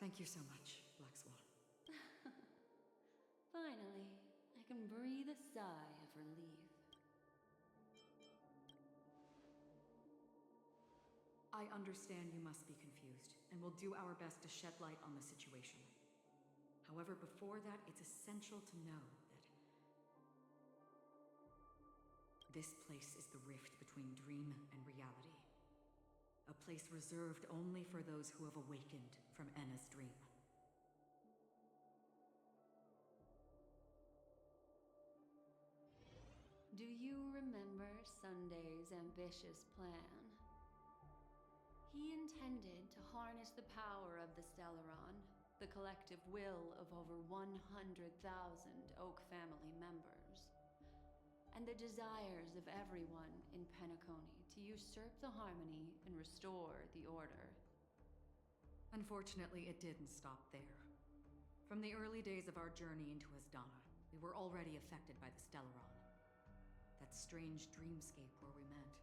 Thank you so much, Black Swan. Finally, I can breathe a sigh of relief. I understand you must be confused, and will do our best to shed light on the situation. However, before that, it's essential to know that this place is the rift between dream and reality. A place reserved only for those who have awakened from Enna's dream. Do you remember Sunday's ambitious plan? He intended to harness the power of the Stellaron, the collective will of over 100,000 Oak family members, and the desires of everyone in Penacony to usurp the harmony and restore the order. Unfortunately, it didn't stop there. From the early days of our journey into Asdana, we were already affected by the Stellaron. That strange dreamscape where we met.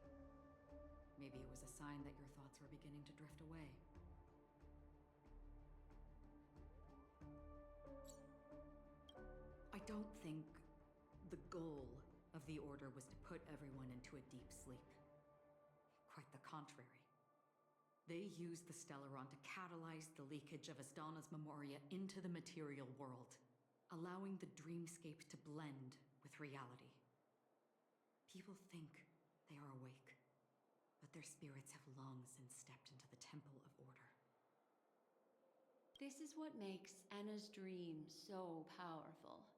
Maybe it was a sign that your thoughts were beginning to drift away. I don't think the goal of the Order was to put everyone into a deep sleep. Quite the contrary. They used the Stellaron to catalyze the leakage of Asdana's memoria into the material world, allowing the dreamscape to blend with reality. People think they are awake, but their spirits have long since stepped into the Temple of Order. This is what makes Enna's dream so powerful.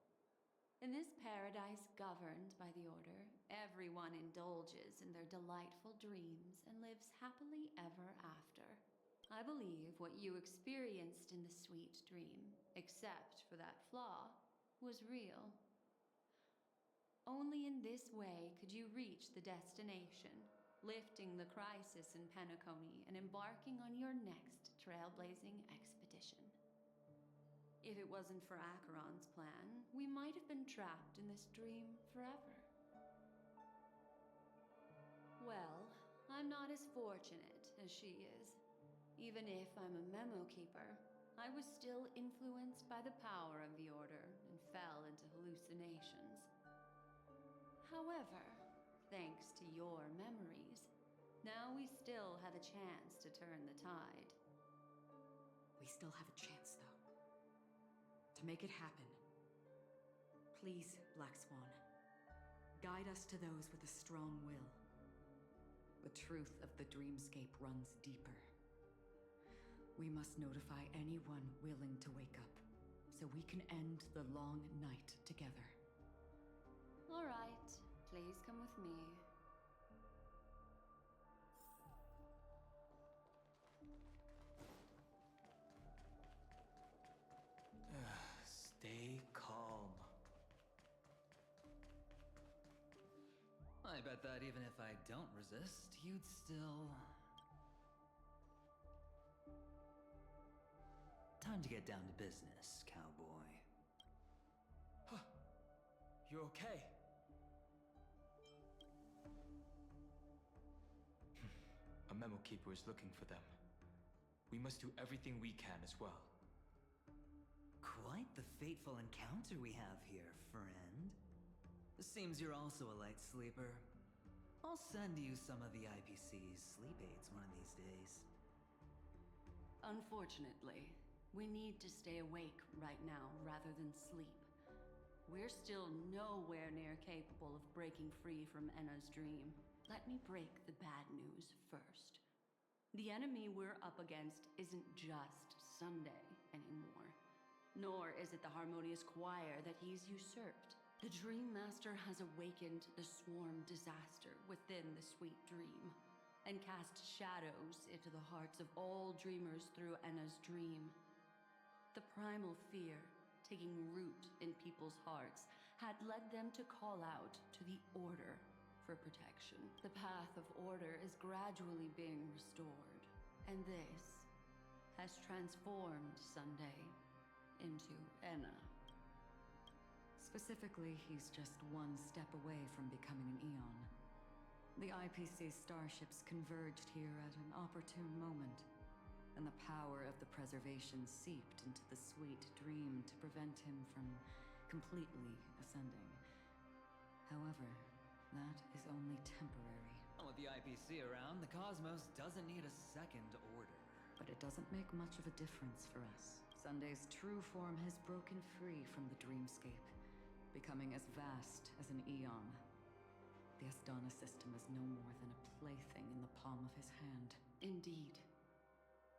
In this paradise governed by the Order, everyone indulges in their delightful dreams and lives happily ever after. I believe what you experienced in the sweet dream, except for that flaw, was real. Only in this way could you reach the destination, lifting the crisis in Penacony and embarking on your next trailblazing expedition. If it wasn't for Acheron's plan, we might have been trapped in this dream forever. Well, I'm not as fortunate as she is. Even if I'm a memo keeper, I was still influenced by the power of the Order and fell into hallucinations. However, thanks to your memories, now we still have a chance to turn the tide. We still have a chance, though. To make it happen, please, Black Swan, guide us to those with a strong will. The truth of the dreamscape runs deeper. We must notify anyone willing to wake up, so we can end the long night together. All right, please come with me. Stay calm. I bet that even if I don't resist, you'd still... Time to get down to business, cowboy. You're okay? A memo keeper is looking for them. We must do everything we can as well. Quite the fateful encounter we have here, friend. Seems you're also a light sleeper. I'll send you some of the IPC's sleep aids one of these days. Unfortunately, we need to stay awake right now rather than sleep. We're still nowhere near capable of breaking free from Enna's dream. Let me break the bad news first. The enemy we're up against isn't just Sunday anymore. Nor is it the harmonious choir that he's usurped. The Dream Master has awakened the swarm disaster within the sweet dream, and cast shadows into the hearts of all dreamers through Enna's dream. The primal fear taking root in people's hearts had led them to call out to the Order for protection. The path of order is gradually being restored, and this has transformed Sunday into Enna. Specifically, he's just one step away from becoming an Eon. The IPC starships converged here at an opportune moment. and the power of the preservation seeped into the sweet dream to prevent him from completely ascending. However, that is only temporary. With the IPC around, the cosmos doesn't need a second order. But it doesn't make much of a difference for us. Sunday's true form has broken free from the dreamscape, becoming as vast as an eon. The Astana system is no more than a plaything in the palm of his hand. Indeed.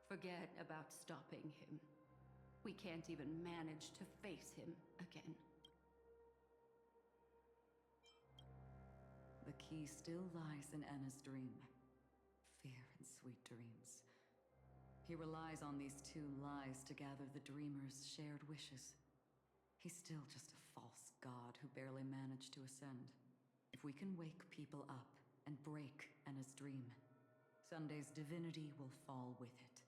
Forget about stopping him. We can't even manage to face him again. The key still lies in Anna's dream. Fear and sweet dreams. He relies on these two lies to gather the dreamer's shared wishes. He's still just a false god who barely managed to ascend. If we can wake people up and break Anna's dream, Sunday's divinity will fall with it.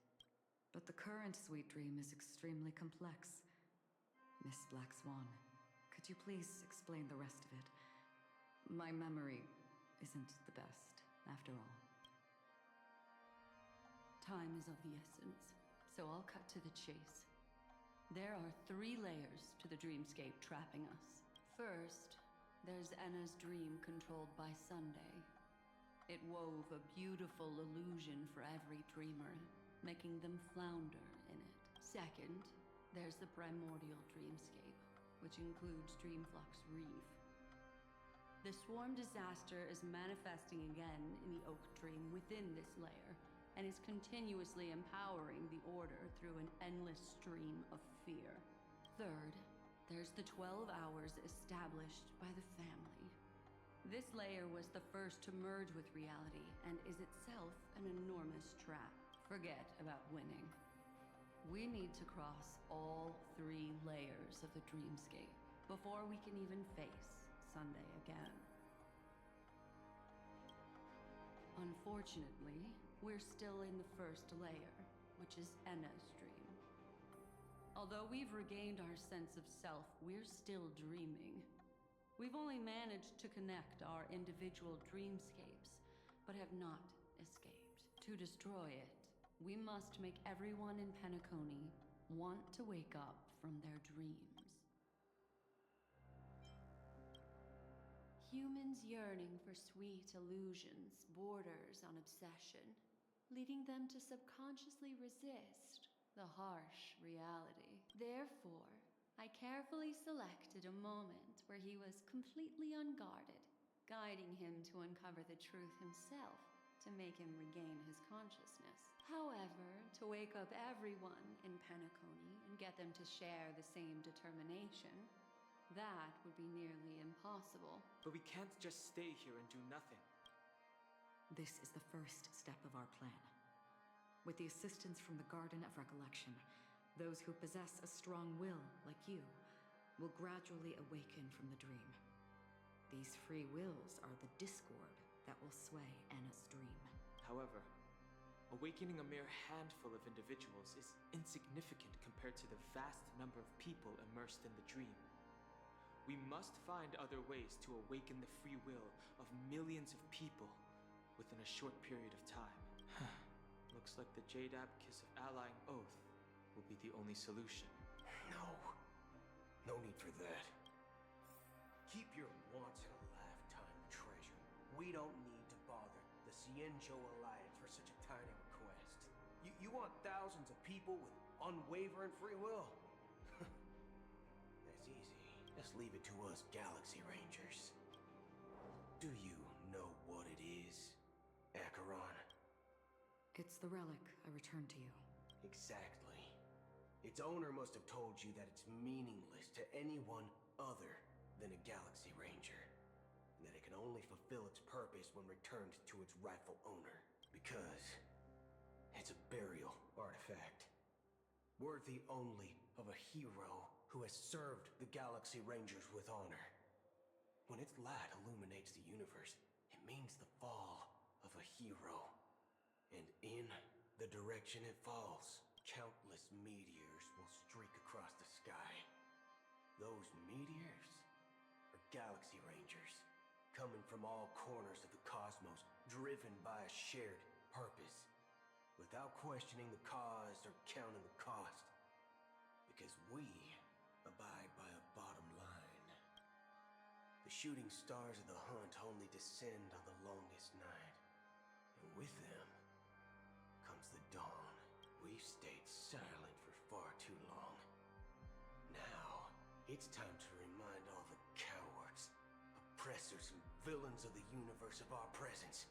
But the current sweet dream is extremely complex. Miss Black Swan, could you please explain the rest of it? My memory isn't the best, after all. Time is of the essence, so I'll cut to the chase. There are 3 layers to the dreamscape trapping us. First, there's Anna's dream controlled by Sunday. It wove a beautiful illusion for every dreamer, making them flounder in it. Second, there's the primordial dreamscape, which includes Dreamflux Reef. The swarm disaster is manifesting again in the Oak Dream within this layer, and is continuously empowering the Order through an endless stream of fear. Third, there's the 12 hours established by the family. This layer was the first to merge with reality, and is itself an enormous trap. Forget about winning. We need to cross all 3 layers of the dreamscape before we can even face Sunday again. Unfortunately, we're still in the first layer, which is Enna's dream. Although we've regained our sense of self, we're still dreaming. We've only managed to connect our individual dreamscapes, but have not escaped. To destroy it, we must make everyone in Penacony want to wake up from their dreams. Humans yearning for sweet illusions borders on obsession, leading them to subconsciously resist the harsh reality. Therefore, I carefully selected a moment where he was completely unguarded, guiding him to uncover the truth himself to make him regain his consciousness. However, to wake up everyone in Penacony and get them to share the same determination, that would be nearly impossible. But we can't just stay here and do nothing. This is the first step of our plan. With the assistance from the Garden of Recollection, those who possess a strong will, like you, will gradually awaken from the dream. These free wills are the discord that will sway Anna's dream. However, awakening a mere handful of individuals is insignificant compared to the vast number of people immersed in the dream. We must find other ways to awaken the free will of millions of people within a short period of time. Looks like the Jadab Kiss of Allying Oath will be the only solution. No need for that. Keep your once-in-a-lifetime treasure. We don't need to bother the Cienjo Alliance for such a tiny request. You want thousands of people with unwavering free will? That's easy. Just leave it to us Galaxy Rangers. Do you know what it is, Acheron? It's the relic I returned to you. Exactly. Its owner must have told you that it's meaningless to anyone other than a Galaxy Ranger, and that it can only fulfill its purpose when returned to its rightful owner. Because it's a burial artifact, worthy only of a hero who has served the Galaxy Rangers with honor. When its light illuminates the universe, it means the fall of a hero. And in the direction it falls, countless meteors will streak across the sky. Those meteors are Galaxy Rangers, coming from all corners of the cosmos, driven by a shared purpose. without questioning the cause or counting the cost. Because we abide by a bottom line. The shooting stars of the hunt only descend on the longest night. And with them comes the dawn. We've stayed silent for far too long. Now, it's time to remind all the cowards, oppressors, and villains of the universe of our presence.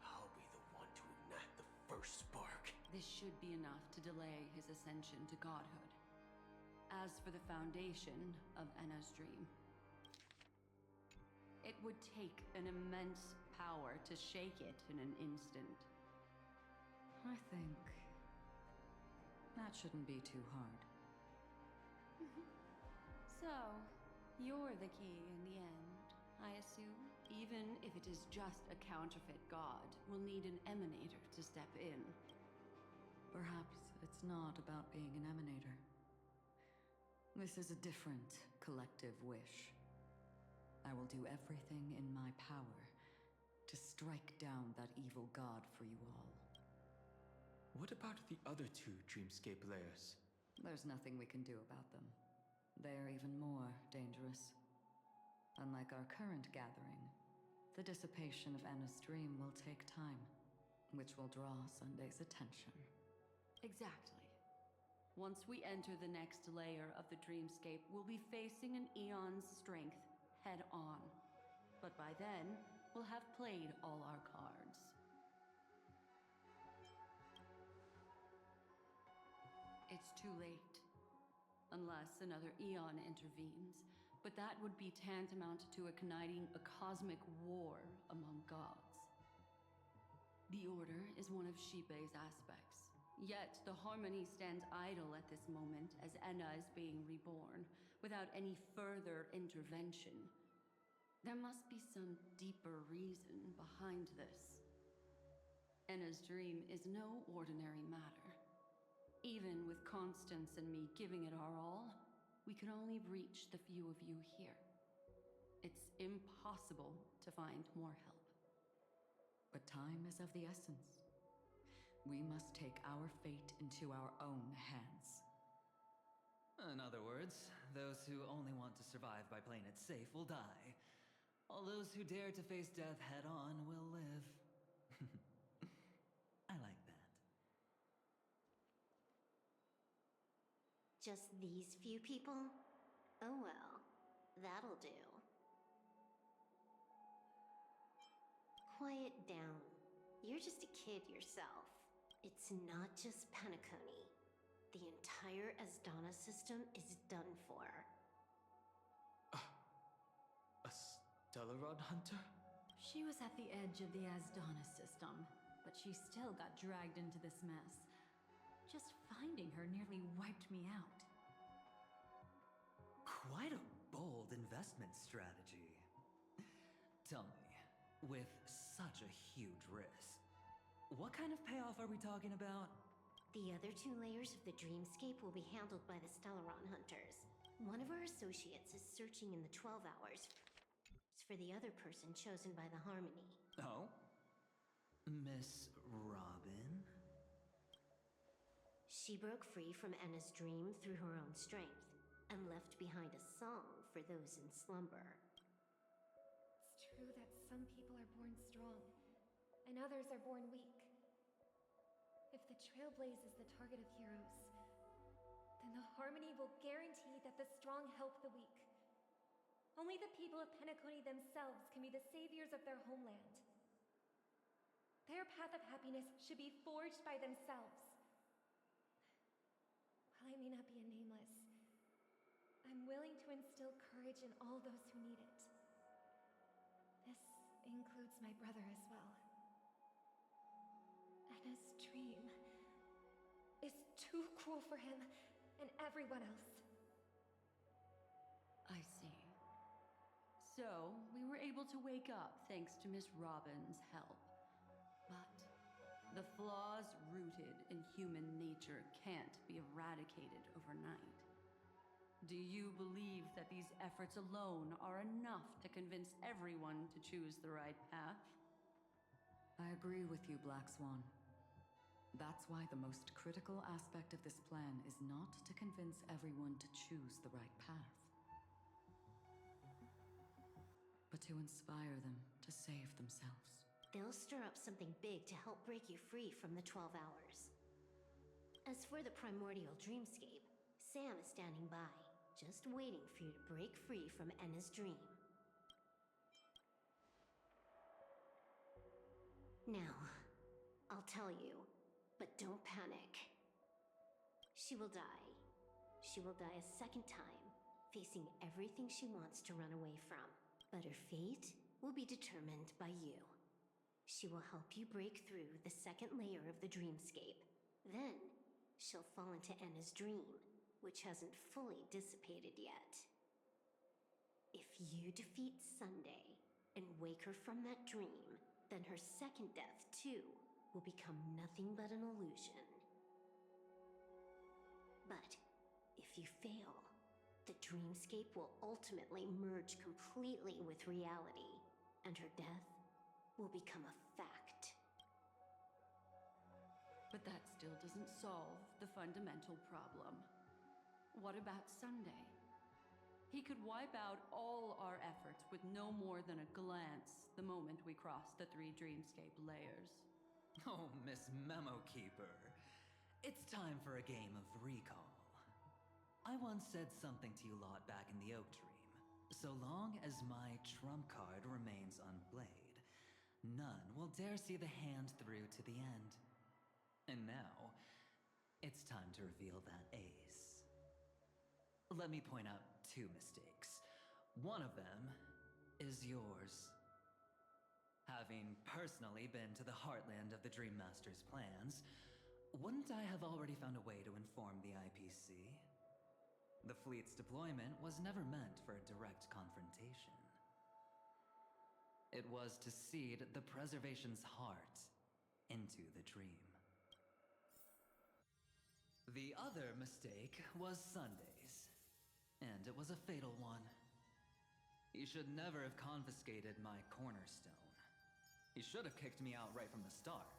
I'll be the one to ignite the first spark. This should be enough to delay his ascension to godhood. As for the foundation of Enna's dream, it would take an immense power to shake it in an instant. I think that shouldn't be too hard. So, you're the key in the end, I assume? Even if it is just a counterfeit god, we'll need an emanator to step in. Perhaps it's not about being an emanator. This is a different collective wish. I will do everything in my power to strike down that evil god for you all. What about the other two dreamscape layers? There's nothing we can do about them. They're even more dangerous. Unlike our current gathering, the dissipation of Enna's dream will take time, which will draw Sunday's attention. Exactly. Once we enter the next layer of the dreamscape, we'll be facing an eon's strength head on. But by then, we'll have played all our cards. It's too late. Unless another eon intervenes. But that would be tantamount to igniting a cosmic war among gods. The Order is one of Shibei's aspects. Yet the Harmony stands idle at this moment as Enna is being reborn, without any further intervention. There must be some deeper reason behind this. Enna's dream is no ordinary matter. Even with Constance and me giving it our all, we can only reach the few of you here. It's impossible to find more help. But time is of the essence. We must take our fate into our own hands. In other words, those who only want to survive by playing it safe will die. All those who dare to face death head on will live. I like that. Just these few people? Oh well, that'll do. Quiet down. You're just a kid yourself. It's not just Penacony. The entire Asdana system is done for. A Stellaron hunter? She was at the edge of the Asdana system, but she still got dragged into this mess. Just finding her nearly wiped me out. Quite a bold investment strategy. Tell me, with such a huge risk, what kind of payoff are we talking about? The other two layers of the dreamscape will be handled by the Stellaron hunters. One of our associates is searching in the 12 hours for the other person chosen by the Harmony. Oh? Miss Robin? She broke free from Enna's dream through her own strength, and left behind a song for those in slumber. It's true that some people are born strong, and others are born weak. If the Trailblaze is the target of heroes, then the Harmony will guarantee that the strong help the weak. Only the people of Penacony themselves can be the saviors of their homeland. Their path of happiness should be forged by themselves. While I may not be a nameless, I'm willing to instill courage in all those who need it. This includes my brother as well. Enna's dream is too cruel for him and everyone else. I see. So, we were able to wake up thanks to Miss Robin's help. But the flaws rooted in human nature can't be eradicated overnight. Do you believe that these efforts alone are enough to convince everyone to choose the right path? I agree with you, Black Swan. That's why the most critical aspect of this plan is not to convince everyone to choose the right path, but to inspire them to save themselves. They'll stir up something big to help break you free from the 12 hours. As for the primordial dreamscape, Sam is standing by, just waiting for you to break free from Enna's dream. Now, I'll tell you, but don't panic. She will die. She will die a second time, facing everything she wants to run away from. But her fate will be determined by you. She will help you break through the second layer of the dreamscape. Then, she'll fall into Enna's dream, which hasn't fully dissipated yet. If you defeat Sunday and wake her from that dream, then her second death, too, will become nothing but an illusion. But if you fail, the dreamscape will ultimately merge completely with reality, and her death will become a fact. But that still doesn't solve the fundamental problem. What about Sunday? He could wipe out all our efforts with no more than a glance the moment we cross the 3 dreamscape layers. Oh, Miss Memo Keeper. It's time for a game of recall. I once said something to you lot back in the Oak Dream. So long as my trump card remains unplayed, none will dare see the hand through to the end. And now, it's time to reveal that ace. Let me point out 2 mistakes. One of them is yours. Having personally been to the heartland of the Dream Master's plans, wouldn't I have already found a way to inform the IPC? The fleet's deployment was never meant for a direct confrontation. It was to seed the preservation's heart into the dream. The other mistake was Sundays, and it was a fatal one. You should never have confiscated my cornerstone. You should have kicked me out right from the start.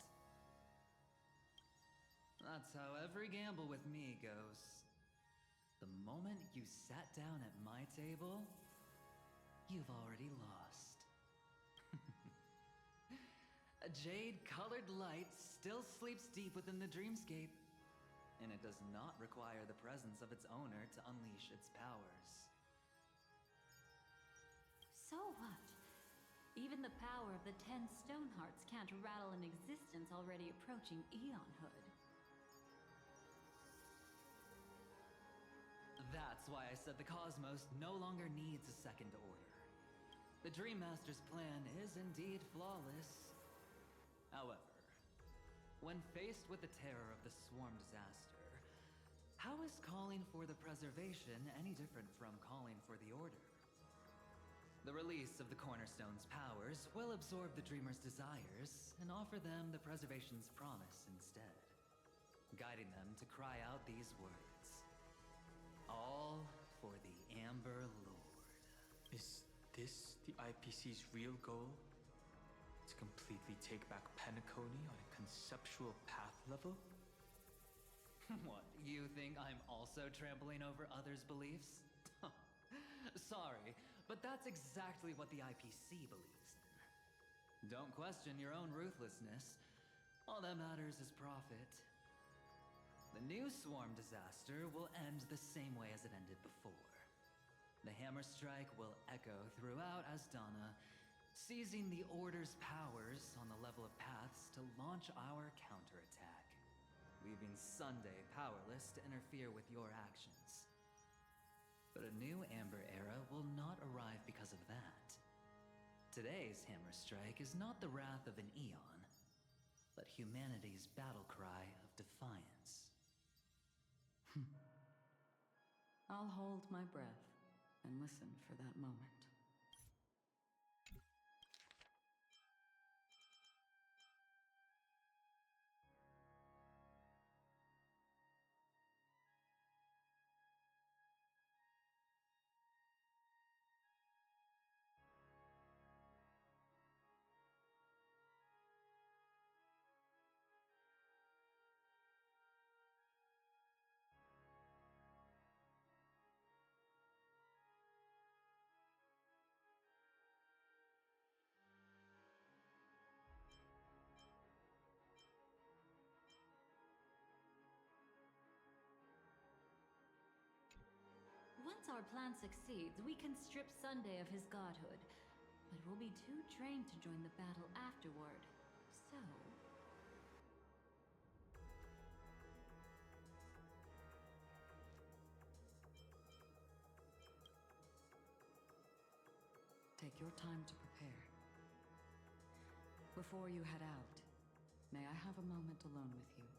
That's how every gamble with me goes. The moment you sat down at my table, you've already lost. A jade-colored light still sleeps deep within the dreamscape, and it does not require the presence of its owner to unleash its powers. So what? Even the power of the 10 stone hearts can't rattle an existence already approaching eonhood. That's why I said the cosmos no longer needs a second order. The Dream Master's plan is indeed flawless. However, when faced with the terror of the swarm disaster, how is calling for the preservation any different from calling for the order? The release of the Cornerstone's powers will absorb the Dreamer's desires and offer them the preservation's promise instead, guiding them to cry out these words. All for the Amber Lord. Is this the IPC's real goal? To completely take back Penacony on a conceptual path level? What, you think I'm also trampling over others' beliefs? Sorry, but that's exactly what the IPC believes in. Don't question your own ruthlessness. All that matters is profit. The new swarm disaster will end the same way as it ended before. The hammer strike will echo throughout Asdana, seizing the Order's powers on the level of paths to launch our counterattack, leaving Sunday powerless to interfere with your actions. But a new Amber Era will not arrive because of that. Today's hammer strike is not the wrath of an eon, but humanity's battle cry of defiance. I'll hold my breath and listen for that moment. once our plan succeeds, we can strip Sunday of his godhood. But we'll be too drained to join the battle afterward. So... Take your time to prepare. Before you head out, may I have a moment alone with you?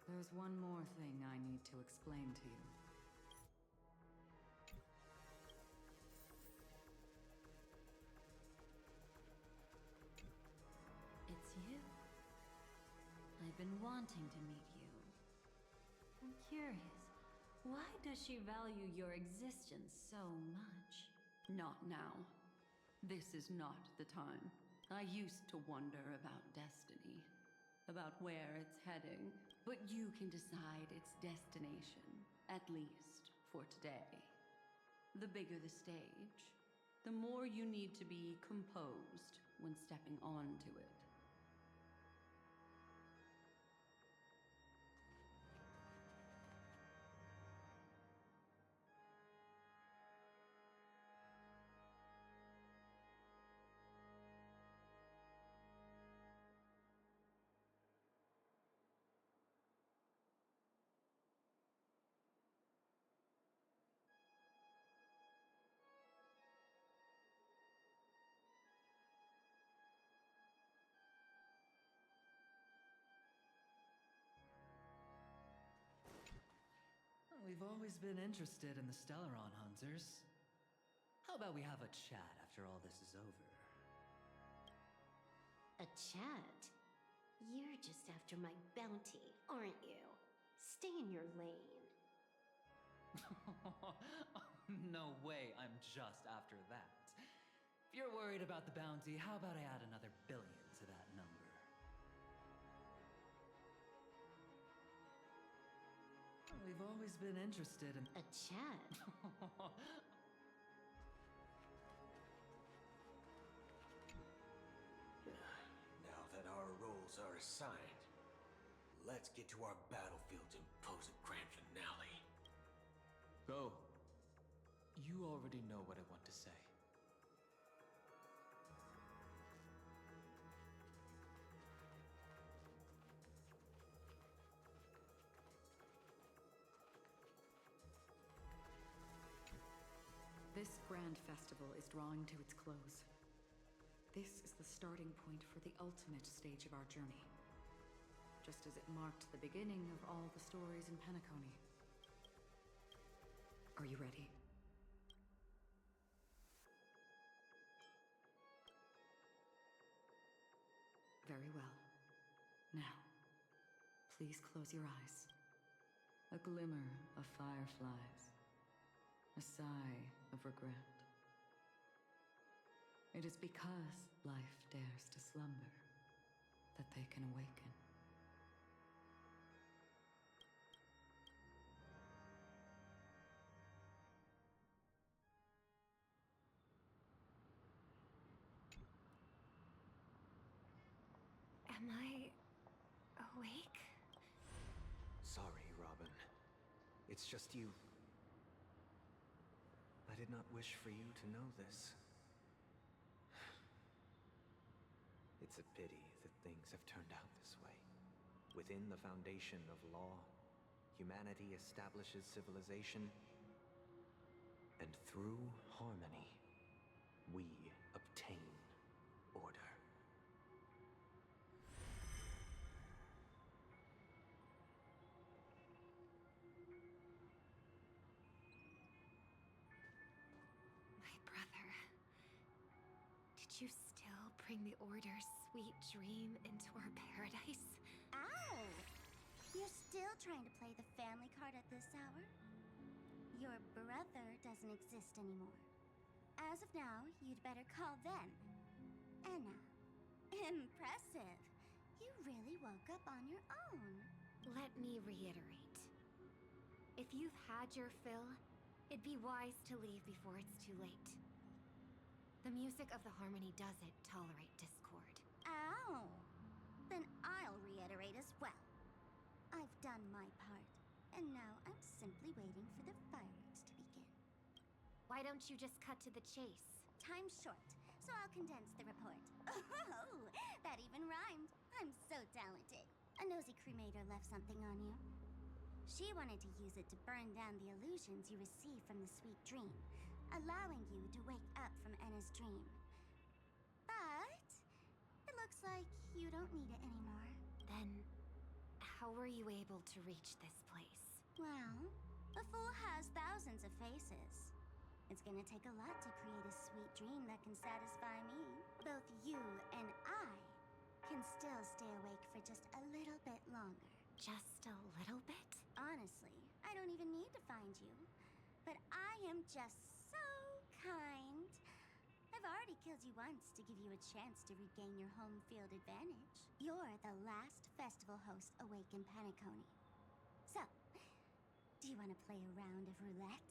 There's one more thing I need to explain to you. It's you. I've been wanting to meet you. I'm curious, why does she value your existence so much? Not now. This is not the time. I used to wonder about destiny, about where it's heading, but you can decide its destination, at least for today. The bigger the stage, the more you need to be composed when stepping onto it. We've always been interested in the Stellaron Hunters. How about we have a chat after all this is over? A chat? You're just after my bounty, aren't you? Stay in your lane. No way, I'm just after that. If you're worried about the bounty, how about I add another billion to that number? We've always been interested in... A chat? Now that our roles are assigned, let's get to our battlefield and pose a grand finale. Go. You already know what I want to say. This grand festival is drawing to its close. This is the starting point for the ultimate stage of our journey. Just as it marked the beginning of all the stories in Penacony. Are you ready? Very well. Now, please close your eyes. A glimmer of fireflies. A sigh of regret. It is because life dares to slumber that they can awaken. Am I awake? Sorry, Robin. It's just you. I did not wish for you to know this. It's a pity that things have turned out this way. Within the foundation of law, humanity establishes civilization, and through harmony, we obtain order. My brother. Did you still bring the Order's sweet dream into our paradise? Ow! You're still trying to play the family card at this hour? Your brother doesn't exist anymore. As of now, you'd better call them. Anna. Impressive. You really woke up on your own. Let me reiterate. If you've had your fill, it'd be wise to leave before it's too late. The music of the Harmony doesn't tolerate discord. Ow! Then I'll reiterate as well. I've done my part, and now I'm simply waiting for the fireworks to begin. Why don't you just cut to the chase? Time's short, so I'll condense the report. Oh, that even rhymed. I'm so talented. A nosy cremator left something on you. She wanted to use it to burn down the illusions you received from the sweet dream, allowing you to wake up from Enna's dream. But it looks like you don't need it anymore. Then, how were you able to reach this place? Well, a fool has thousands of faces. It's gonna take a lot to create a sweet dream that can satisfy me. Both you and I can still stay awake for just a little bit longer. Just a little bit? Honestly, I don't even need to find you. But I am just so kind. I've already killed you once to give you a chance to regain your home field advantage. You're the last festival host awake in Penacony. So, do you want to play a round of roulette?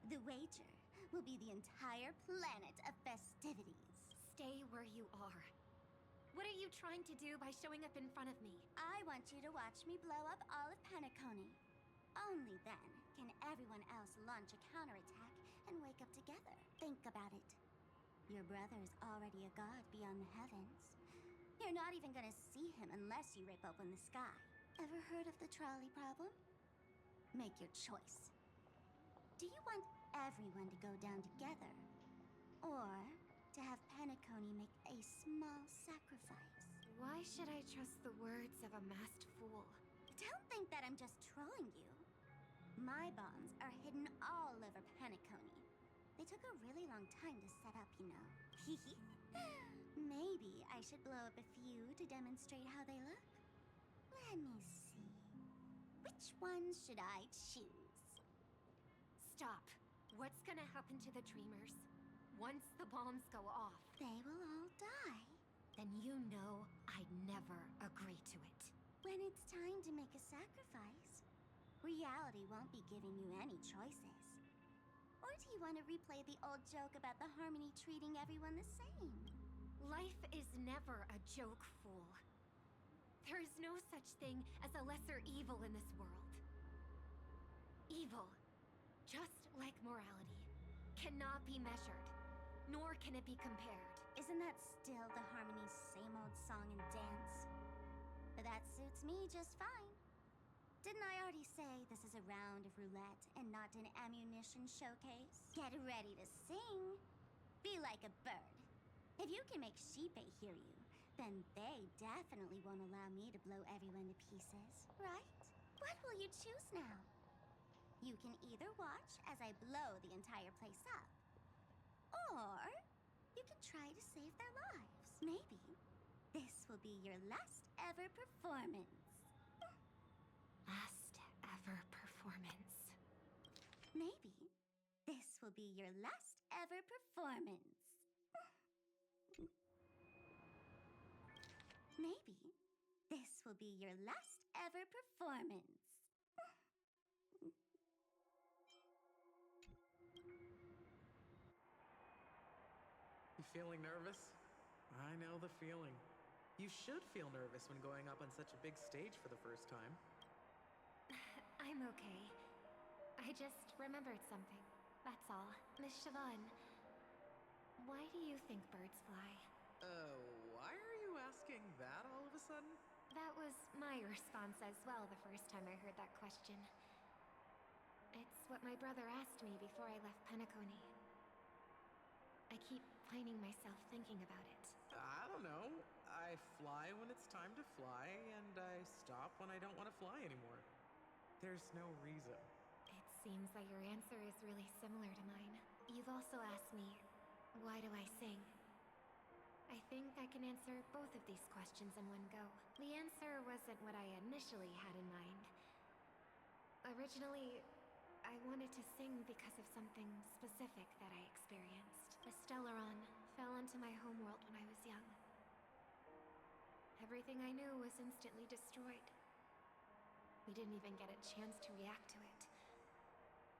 The wager will be the entire planet of festivities. Stay where you are. What are you trying to do by showing up in front of me? I want you to watch me blow up all of Penacony. Only then can everyone else launch a counterattack and wake up together. Think about it. Your brother is already a god beyond the heavens. You're not even gonna see him unless you rip open the sky. Ever heard of the trolley problem? Make your choice. Do you want everyone to go down together? Or to have Penacony make a small sacrifice? Why should I trust the words of a masked fool? Don't think that I'm just trolling you. My bombs are hidden all over Penacony. They took a really long time to set up, you know. Maybe I should blow up a few to demonstrate how they look. Let me see. Which ones should I choose? Stop. What's gonna happen to the dreamers? Once the bombs go off, They will all die. then you know I'd never agree to it. When it's time to make a sacrifice, reality won't be giving you any choices. Or do you want to replay the old joke about the Harmony treating everyone the same? Life is never a joke, fool. There is no such thing as a lesser evil in this world. Evil, just like morality, cannot be measured, nor can it be compared. Isn't that still the Harmony's same old song and dance? But that suits me just fine. Didn't I already say this is a round of roulette and not an ammunition showcase? Get ready to sing. Be like a bird. If you can make Sheepei hear you, then they definitely won't allow me to blow everyone to pieces, right? What will you choose now? You can either watch as I blow the entire place up, or you can try to save their lives. Maybe this will be your last ever performance. Last ever performance. Maybe this will be your last ever performance. Maybe this will be your last ever performance. You feeling nervous? I know the feeling. You should feel nervous when going up on such a big stage for the first time. I'm okay. I just remembered something. That's all. Miss Siobhan, why do you think birds fly? Why are you asking that all of a sudden? That was my response as well the first time I heard that question. It's what my brother asked me before I left Penacony. I keep finding myself thinking about it. I don't know. I fly when it's time to fly, and I stop when I don't want to fly anymore. There's no reason. It seems that your answer is really similar to mine. You've also asked me, why do I sing? I think I can answer both of these questions in one go. The answer wasn't what I initially had in mind. Originally, I wanted to sing because of something specific that I experienced. A Stellaron fell into my homeworld when I was young. Everything I knew was instantly destroyed. We didn't even get a chance to react to it.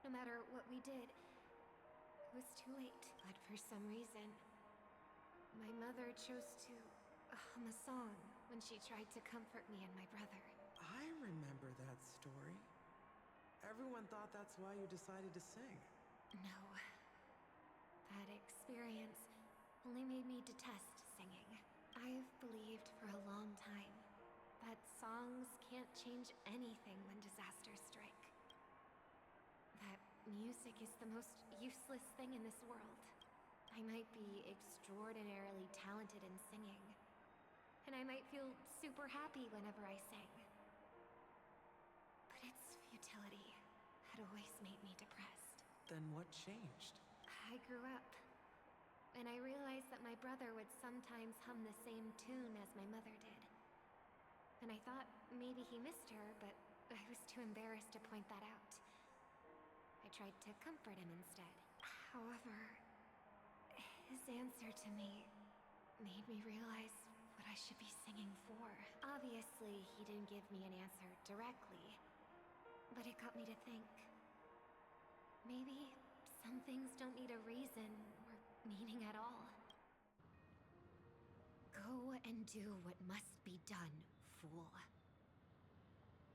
No matter what we did, it was too late. But for some reason, my mother chose to hum a song when she tried to comfort me and my brother. I remember that story. Everyone thought that's why you decided to sing. No, experience only made me detest singing. I've believed for a long time that songs can't change anything when disasters strike. That music is the most useless thing in this world. I might be extraordinarily talented in singing, and I might feel super happy whenever I sang. But its futility had always made me depressed. Then what changed? I grew up, and I realized that my brother would sometimes hum the same tune as my mother did. And I thought maybe he missed her, but I was too embarrassed to point that out. I tried to comfort him instead. However, his answer to me made me realize what I should be singing for. Obviously, he didn't give me an answer directly, but it got me to think. Maybe some things don't need a reason or meaning at all. Go and do what must be done, fool.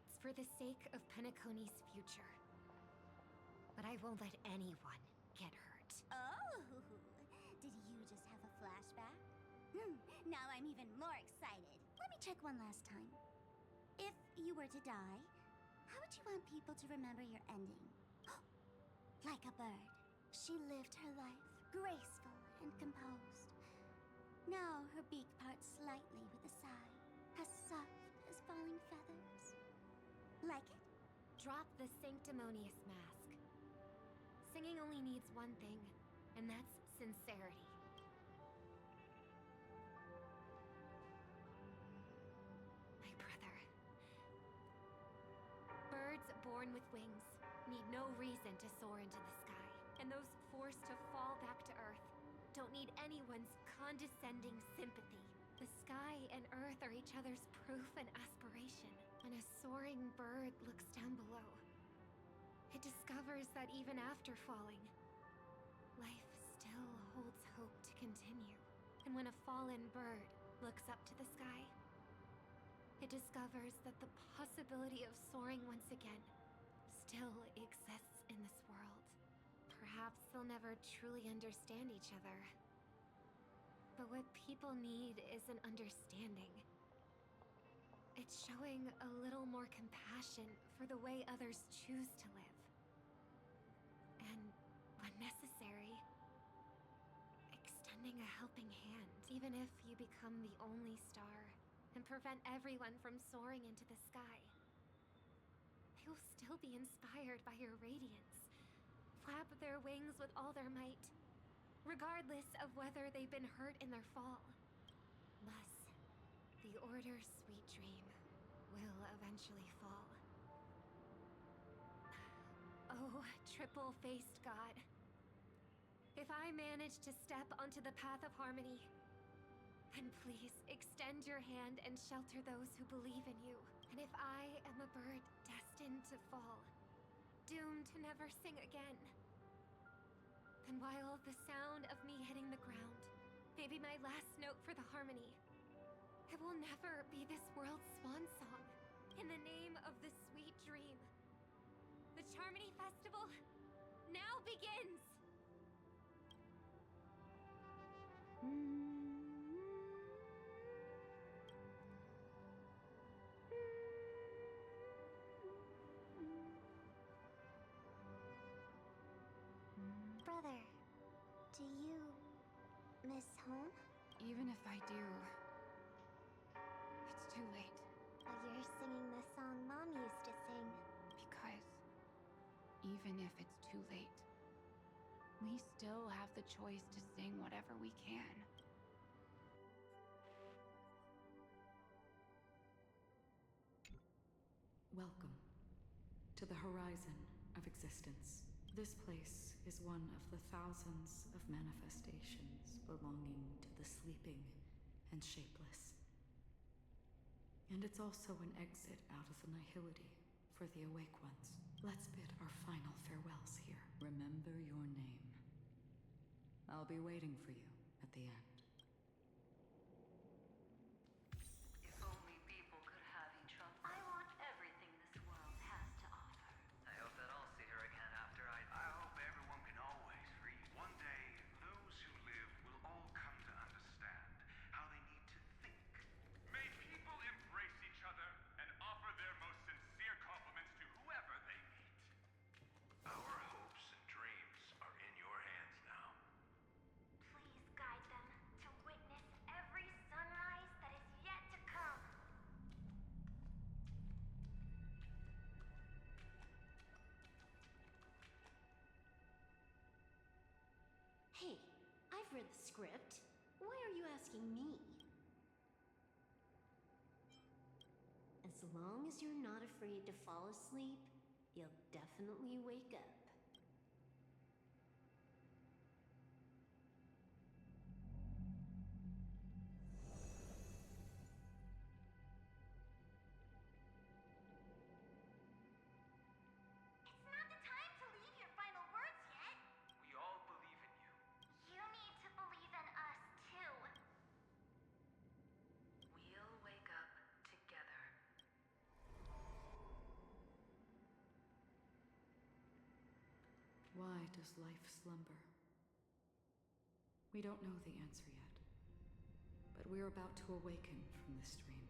It's for the sake of Penacony's future. But I won't let anyone get hurt. Oh, did you just have a flashback? Now I'm even more excited. Let me check one last time. If you were to die, how would you want people to remember your ending? Like a bird, she lived her life graceful and composed. Now her beak parts slightly with a sigh, as soft as falling feathers. Like it? Drop the sanctimonious mask. Singing only needs one thing, and that's sincerity. My brother. Birds born with wings need no reason to soar into the sky, and those forced to fall back to Earth don't need anyone's condescending sympathy. The sky and Earth are each other's proof and aspiration. When a soaring bird looks down below, it discovers that even after falling, life still holds hope to continue. And when a fallen bird looks up to the sky, it discovers that the possibility of soaring once again still exists in this world. Perhaps they'll never truly understand each other. But what people need is an understanding. It's showing a little more compassion for the way others choose to live. And, when necessary, extending a helping hand, even if you become the only star and prevent everyone from soaring into the sky. They will still be inspired by your radiance, flap their wings with all their might, regardless of whether they've been hurt in their fall. Thus, the Order's sweet dream will eventually fall. Oh, triple-faced god. If I manage to step onto the path of harmony, then please extend your hand and shelter those who believe in you. And if I am a bird destined to fall, doomed to never sing again, then while the sound of me hitting the ground may be my last note for the harmony, it will never be this world's swan song. In the name of the sweet dream, the Charmony Festival now begins! Brother, do you miss home? Even if I do, it's too late. You're singing the song Mom used to sing. Because even if it's too late, we still have the choice to sing whatever we can. Welcome to the horizon of existence. This place is one of the thousands of manifestations belonging to the sleeping and shapeless. And it's also an exit out of the nihility for the awake ones. Let's bid our final farewells here. Remember your name. I'll be waiting for you at the end. If only people could have each other. I want everything this world has to offer. I hope that I'll see her again after I hope everyone can always read. One day, those who script. Why are you asking me? As long as you're not afraid to fall asleep, you'll definitely wake up. It's not the time to leave your final words yet. We all believe in you. You need to believe in us, too. We'll wake up together. Why does life slumber? We don't know the answer yet. But we're about to awaken from this dream.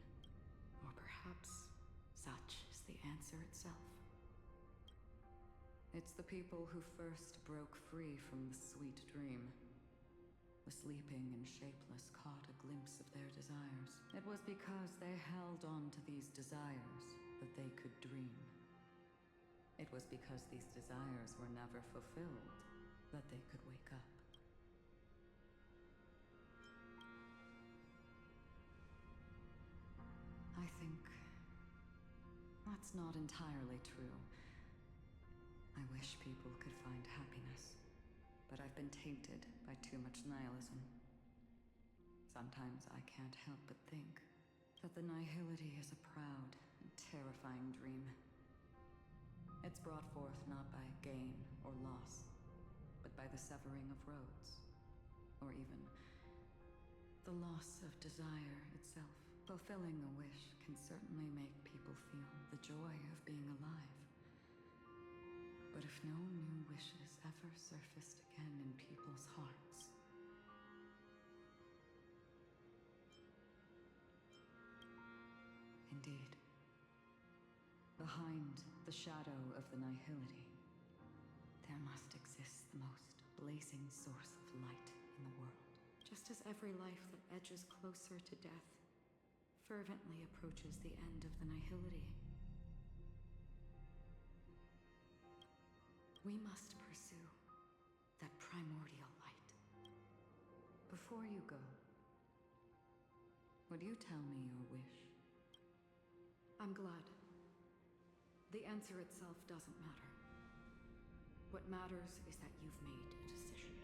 Or perhaps such is the answer itself. It's the people who first broke free from the sweet dream. The sleeping and shapeless caught a glimpse of their desires. It was because they held on to these desires that they could dream. It was because these desires were never fulfilled that they could wake up. I think that's not entirely true. I wish people could find happiness, but I've been tainted by too much nihilism. Sometimes I can't help but think that the nihility is a proud and terrifying dream. It's brought forth not by gain or loss, but by the severing of roads, or even the loss of desire itself. Fulfilling a wish can certainly make people feel the joy of being alive. But if no new wishes ever surfaced again in people's hearts, indeed, behind the shadow of the nihility, there must exist the most blazing source of light in the world. Just as every life that edges closer to death fervently approaches the end of the nihility, we must pursue that primordial light. Before you go, would you tell me your wish? I'm glad. The answer itself doesn't matter. What matters is that you've made a decision.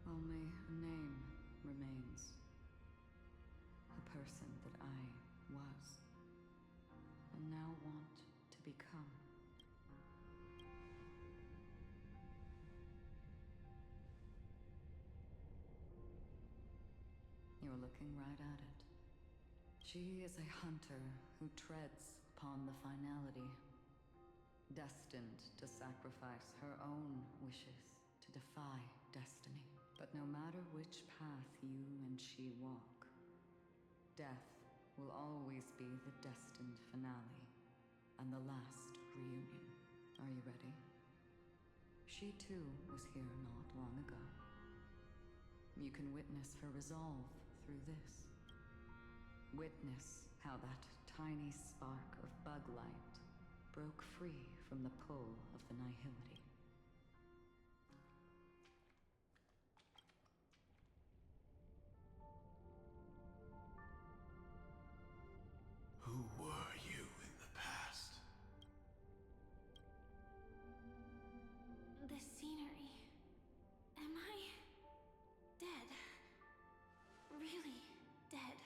Only a name remains. A person that I was, and now want to become. You're looking right at it. She is a hunter who treads upon the finality, destined to sacrifice her own wishes to defy destiny. But no matter which path you and she walk, death will always be the destined finale and the last reunion. Are you ready? She too was here not long ago. You can witness her resolve through this. Witness how that tiny spark of bug light broke free from the pull of the nihility. Who were you in the past? The scenery. Am I dead? Really dead?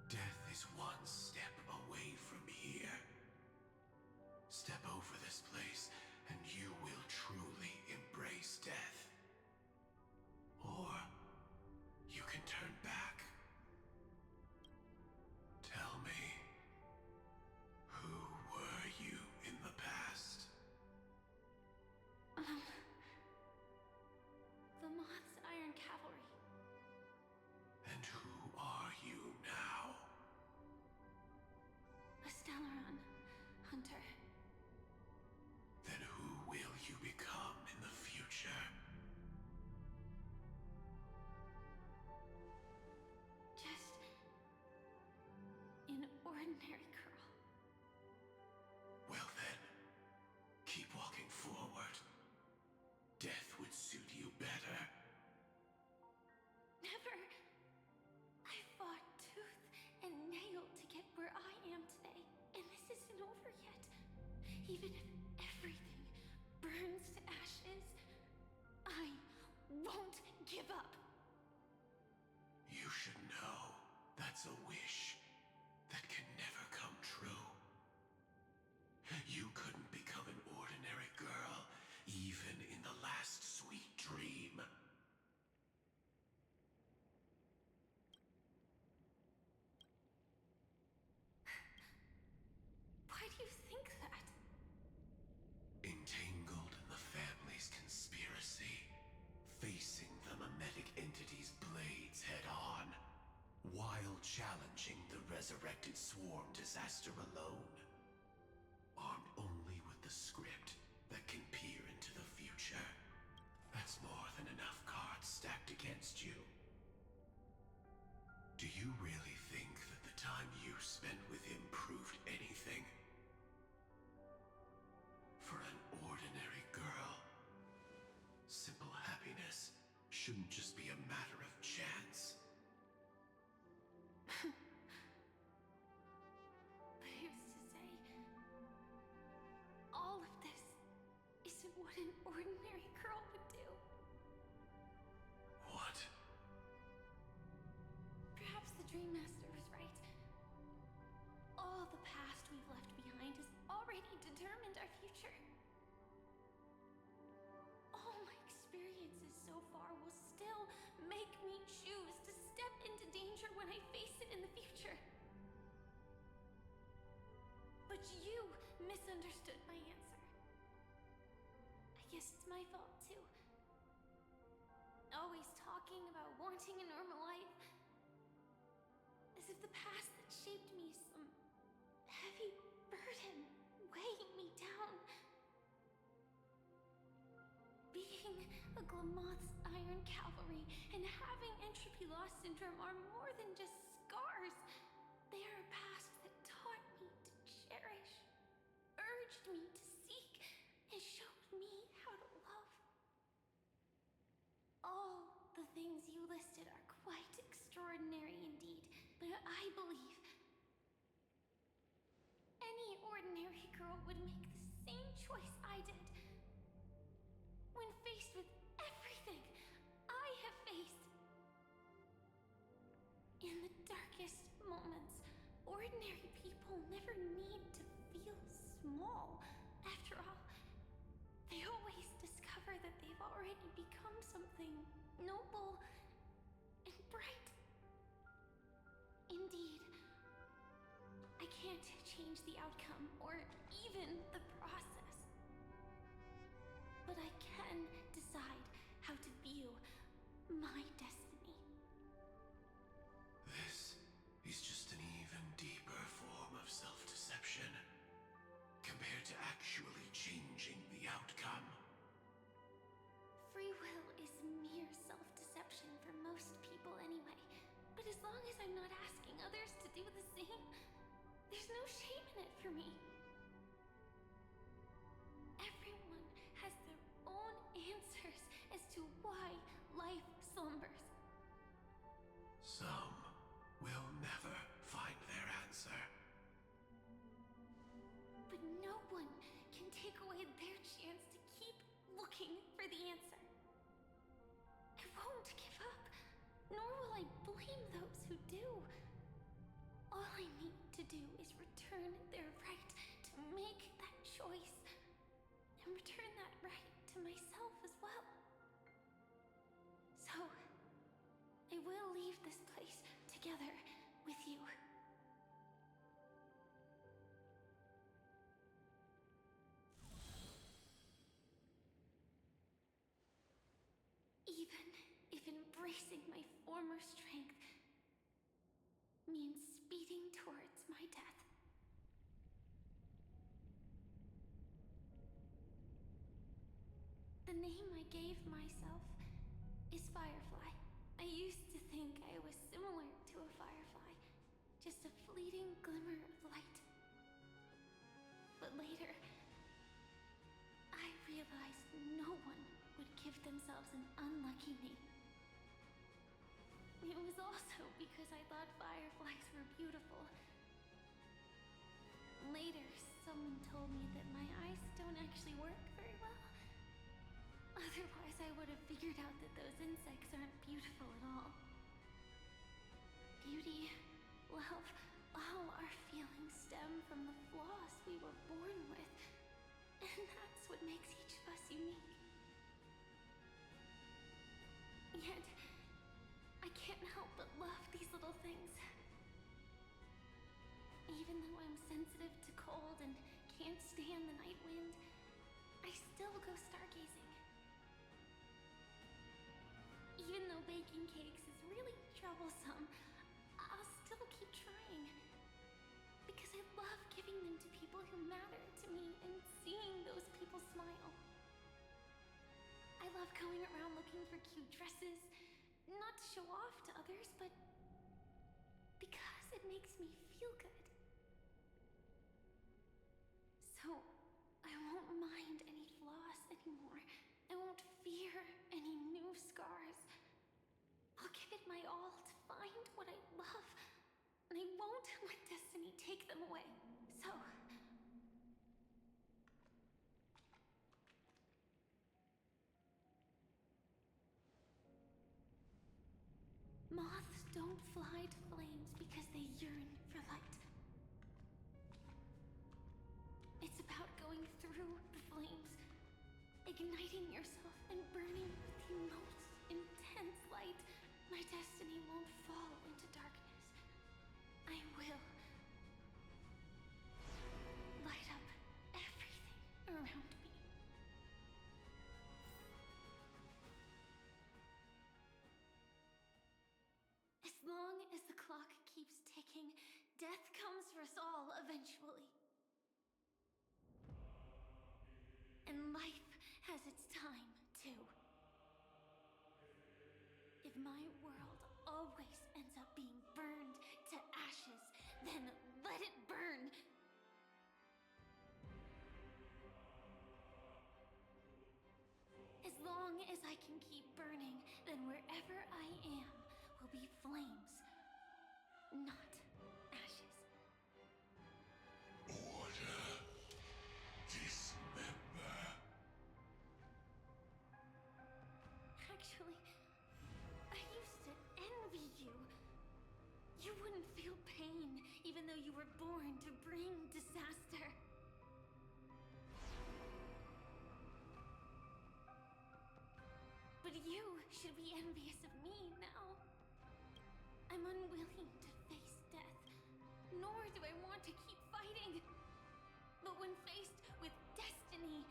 Death is one step away from here. Even if everything burns to ashes, I won't give up. You should know that's a wish that can never come true. You couldn't become an ordinary girl, even in the last sweet dream. Why do you think that? Entangled in the family's conspiracy, facing the mimetic entity's blades head-on, while challenging the resurrected swarm disaster alone. Armed only with the script that can peer into the future. That's more than enough cards stacked against you. Do you really think that the time you spent with him proved anything? For an ordinary girl, simple happiness shouldn't just be a matter of chance. But who's to say all of this isn't what an ordinary girl would do? What? Perhaps the Dream Master was right. All the past we've left behind has already determined our future. All my experiences so far will still make me choose to step into danger when I face it in the future. But you misunderstood my answer. I guess it's my fault too. Always talking about wanting a normal life. As if the past that shaped me is some heavy burden weighing me down. Being a Glamoth's Iron Cavalry and having entropy loss syndrome are more than just scars. They are a past that taught me to cherish, urged me to seek, and showed me how to love. All the things you listed are quite extraordinary indeed, but I believe any ordinary girl would make the same choice I did. When faced with everything I have faced. In the darkest moments, ordinary people never need to feel small. After all, they always discover that they've already become something noble and bright. Indeed, I can't change the outcome or even the process. But I can decide how to view my destiny. This is just an even deeper form of self-deception, compared to actually changing the outcome. Free will is mere self-deception for most people anyway. But as long as I'm not asking others to do the same, there's no shame in it for me. Everyone has their own answers as to why life slumbers. Some will never find their answer. But no one can take away their chance to keep looking for the answer. I won't give up, nor will I blame those who do. All I need to do is return their right to make that choice, and return that right to myself as well. So, I will leave this place together with you. Even if embracing my former strength means speeding towards my death. The name I gave myself is Firefly. I used to think I was similar to a firefly, just a fleeting glimmer of light. But later, I realized no one would give themselves an unlucky name. It was also because I thought fireflies were beautiful. Later, someone told me that my don't actually work very well. Otherwise, I would have figured out that those insects aren't beautiful at all. Beauty, love, all our feelings stem from the flaws we were born with. And that's what makes each of us unique. Yet, I can't help but love these little things. Even though I'm sensitive to cold and can't stand the night wind, I still go stargazing. Even though baking cakes is really troublesome, I'll still keep trying. Because I love giving them to people who matter to me and seeing those people smile. I love going around looking for cute dresses, not to show off to others, but because it makes me feel good. So, I won't mind any flaws anymore. I won't fear any new scars. I'll give it my all to find what I love, and I won't let destiny take them away. So... Moths don't fly to flames because they yearn for light. It's about going through the flames, igniting yourself and burning with the most intense light. My destiny won't fall into darkness. I will light up everything around me. As long as the clock keeps ticking, death comes for us all eventually. And life has its time, too. If my world always ends up being burned to ashes, then let it burn! As long as I can keep burning, then wherever I am will be flames, not ashes. Order. Dismember. Actually, I used to envy you. You wouldn't feel pain, even though you were born to bring disaster. But you should be envious of me now. I'm unwilling to face death, nor do I want to keep fighting. But when faced with destiny,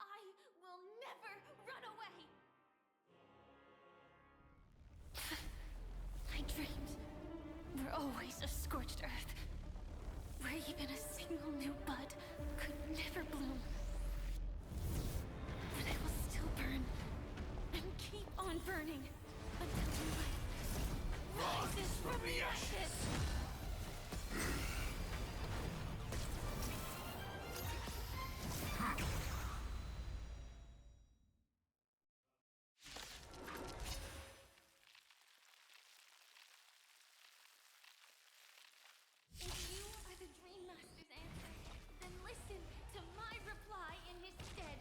I will never run away! My dreams were always of scorched earth, where even a single new bud could never bloom. But I will still burn, and keep on burning, until light rises from the ashes! If you are the Dream Master's answer, then listen to my reply in his stead.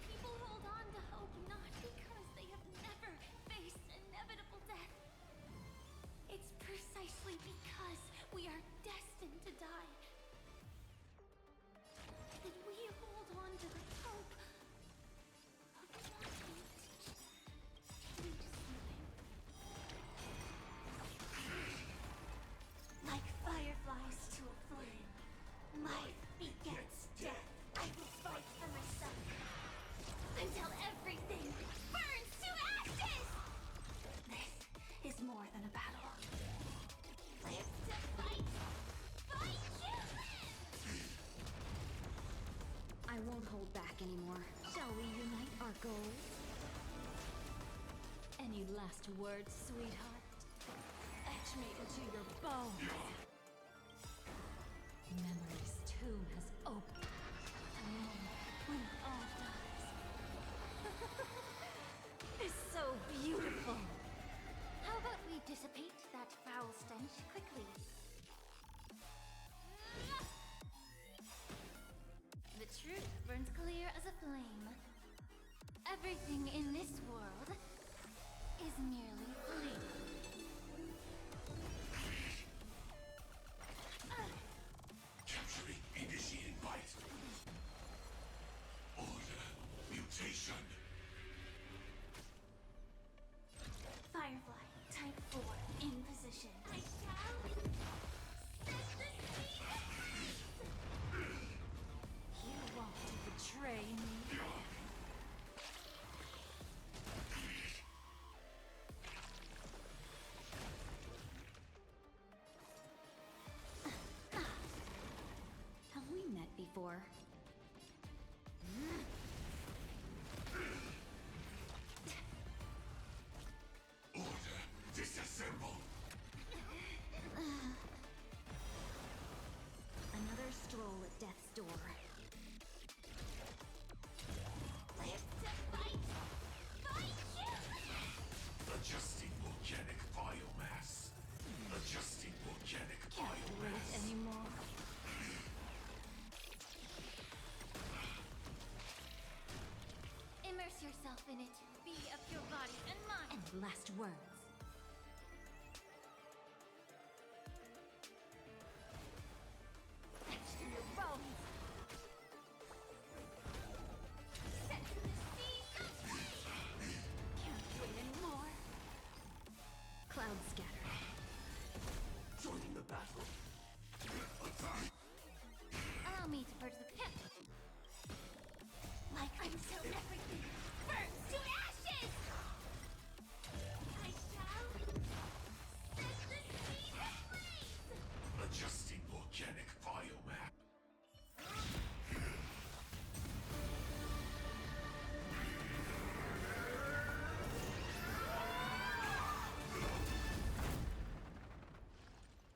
People hold on to hope not because they have never faced inevitable death. It's precisely because we are destined to die that we hold on to the hope of wanting to change something. Like fireflies to a flame, life begets death. I will fight for myself until everything burns to ashes! This is more than a battle. Live to fight! Fight to live! I won't hold back anymore. Shall we unite our goals? Any last words, sweetheart? Etch me into your bones. Memory's tomb has opened. The moment when all dies. It's so beautiful. How about we dissipate change quickly. The truth burns clear as a flame. Everything in this world is merely fleeting. Capturing initiated bite. Order mutation. Firefly, type 4, in position. I shall set the seas! You want to betray me? Have we met before? Order disassemble. Another stroll at death's door. Live to fight! Fight you! Adjusting organic biomass. Adjusting organic Can't wait biomass. anymore. Immerse yourself in it. Be of your body and mind. And last words. Texture your bones. Set the seas aflame. Can't wait anymore. Cloud scatter. Joining the battle. Allow me to purge the pit. Like until everything burns to ashes. I shall set the seas ablaze. Adjusting organic biomass.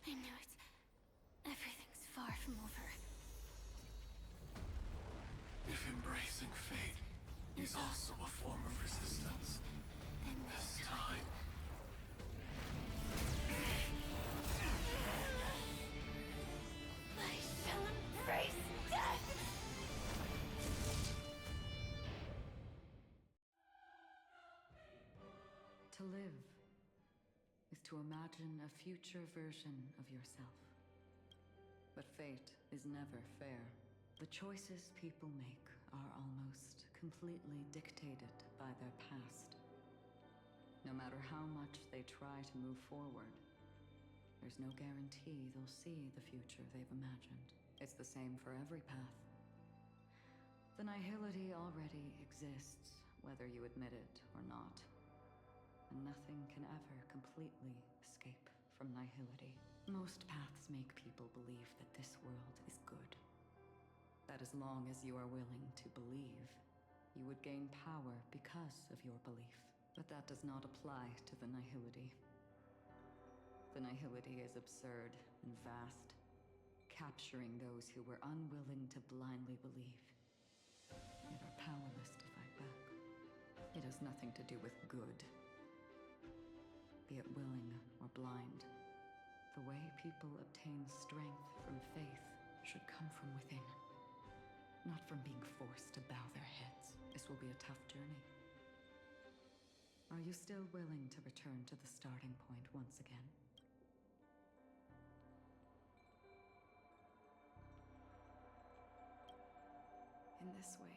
I knew it. Everything's far from over. If embracing fate is also a form of resistance, Then this time. I shall embrace death! To live is to imagine a future version of yourself. But fate is never fair. The choices people make are almost completely dictated by their past. No matter how much they try to move forward, there's no guarantee they'll see the future they've imagined. It's the same for every path. The nihility already exists, whether you admit it or not. And nothing can ever completely escape from nihility. Most paths make people believe that this world is good. That as long as you are willing to believe, you would gain power because of your belief. But that does not apply to the nihility. The nihility is absurd and vast, capturing those who were unwilling to blindly believe, yet are powerless to fight back. It has nothing to do with good, be it willing or blind. The way people obtain strength from faith should come from within, not from being forced to bow their heads. This will be a tough journey. Are you still willing to return to the starting point once again? In this way,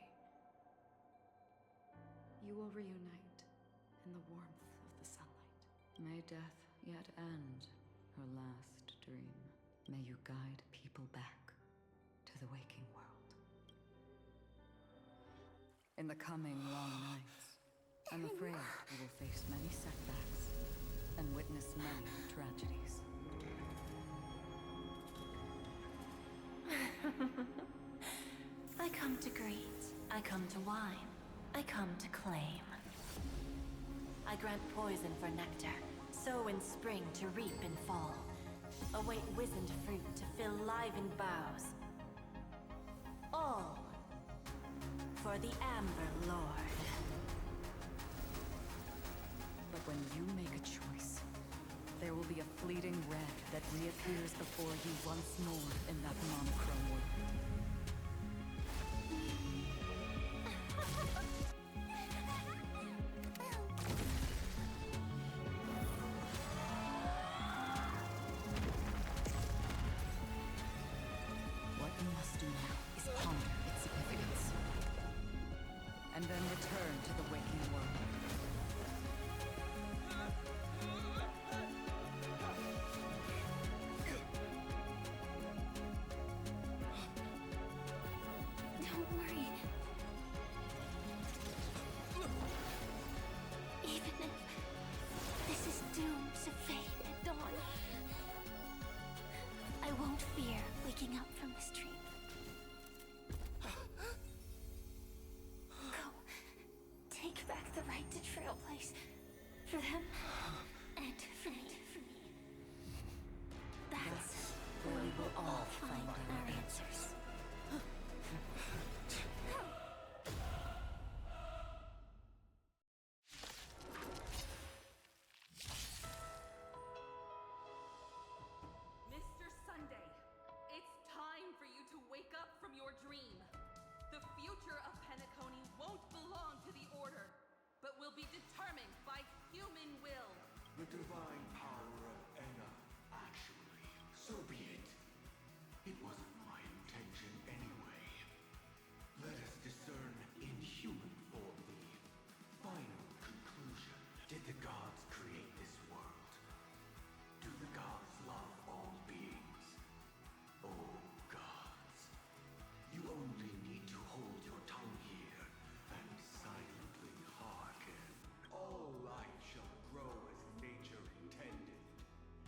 you will reunite in the warmth of the sunlight. May death yet end her last dream. May you guide people back to the waking world. In the coming long nights, I'm afraid you will face many setbacks and witness many tragedies. I come to greet. I come to whine. I come to claim. I grant poison for nectar, sow in spring to reap in fall. Await wizened fruit to fill livened boughs. All for the Amber Lord. But when you make a choice, there will be a fleeting red trailblaze. For them, and for me. That's where we will all find our answers. Mr. Sunday, it's time for you to wake up from your dream. The future of Penacony won't belong to the Order, but will be determined by human will. The divine power of Enna, actually. So be it. It wasn't my intention anyway. Let us discern in human form the final conclusion. Did the gods create this world? Do the gods love all beings? Oh, gods. You only need to hold your tongue here and silently hearken. All life shall grow as nature intended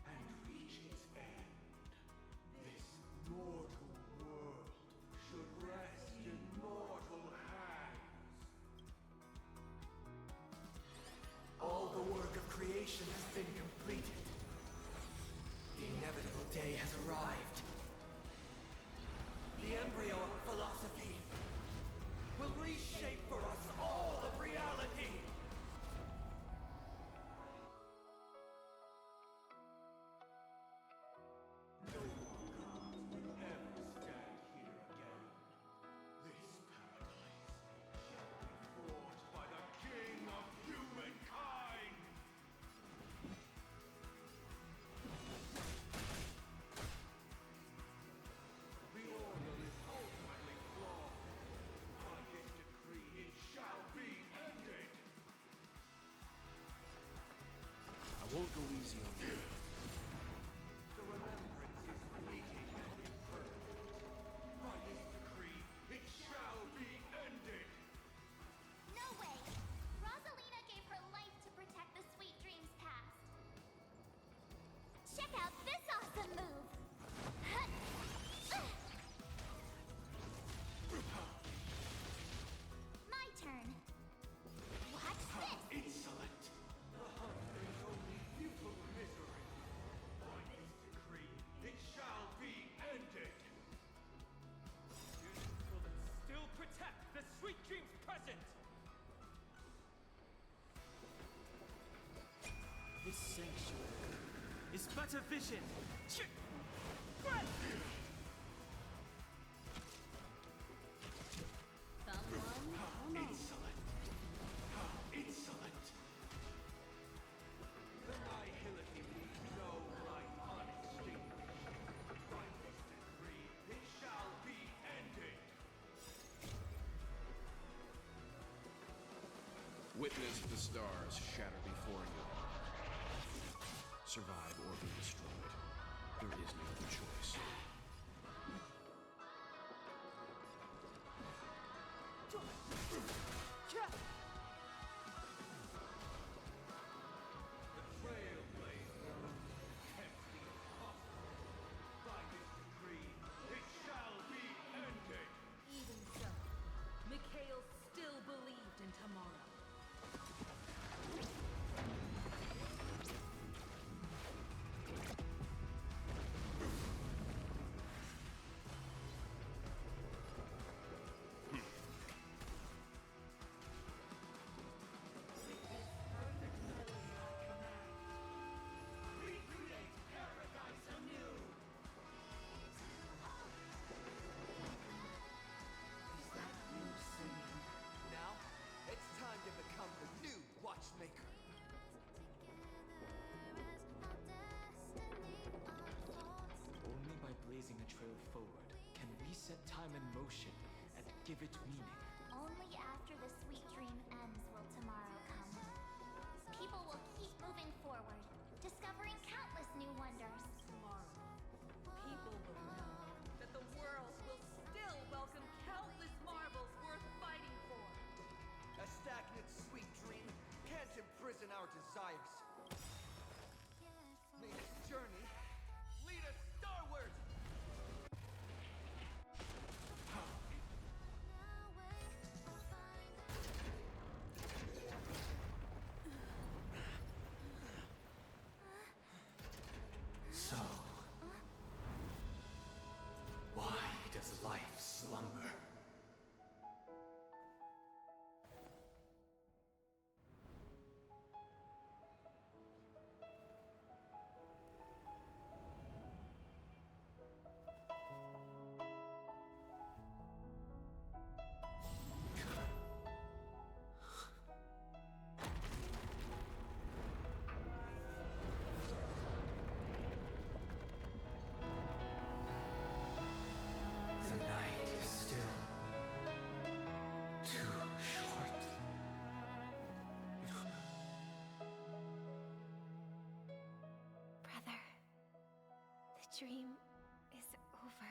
and reach its end. This mortal world should rest in mortal hands. All the work of creation has been completed. The inevitable day has arrived. The embryo of philosophy will reshape for us all of reality. No more gods will ever stand here again. This paradise shall be forged by the King of humankind! The order is ultimately flawed. By this decree, it shall be ended! I won't go easy on you. The remembrance is fleeting and imperfect. By this decree, it shall be ended! No way! Rosalina gave her life to protect the sweet dreams past. Check out this awesome move! My turn. Watch this! Insolent! The hunt brings only futile misery. By this decree, it shall be ended! Units will still protect the Sweet Dreams present! This sanctuary is but a vision. Insolent! Insolent! The nihility leaves no light unextinguished. By this decree, it shall be ended! Witness the stars shatter before you. Survive or be destroyed. There is no other choice. The trailblazer attempts the impossible. By this decree, it shall be ended! Even so, Mikhail still believed in tomorrow. Recreate paradise anew! Is that you singing? Now, it's time to become the new watchmaker. Only by blazing a trail forward can we set time in motion and give it meaning. Only after the sweet dream ends will tomorrow come. People will keep moving forward, discovering countless new wonders. Tomorrow, people will know that the world will still welcome countless marvels worth fighting for. A stagnant sweet dream can't imprison our desires. May this journey lead us starward! dream is over.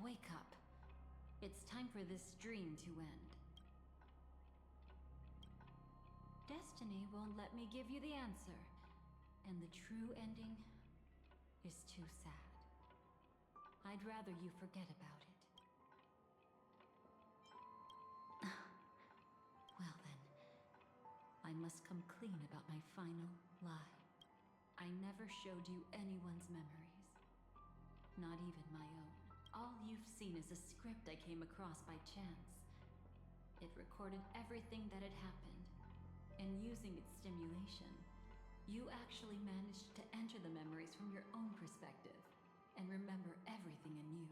Wake up. It's time for this dream to end. Destiny won't let me give you the answer, and the true ending is too sad. I'd rather you forget about it. Well then, I must come clean about my final lie. I never showed you anyone's memories, not even my own. All you've seen is a script I came across by chance. It recorded everything that had happened, and using its stimulation, you actually managed to enter the memories from your own perspective and remember everything anew.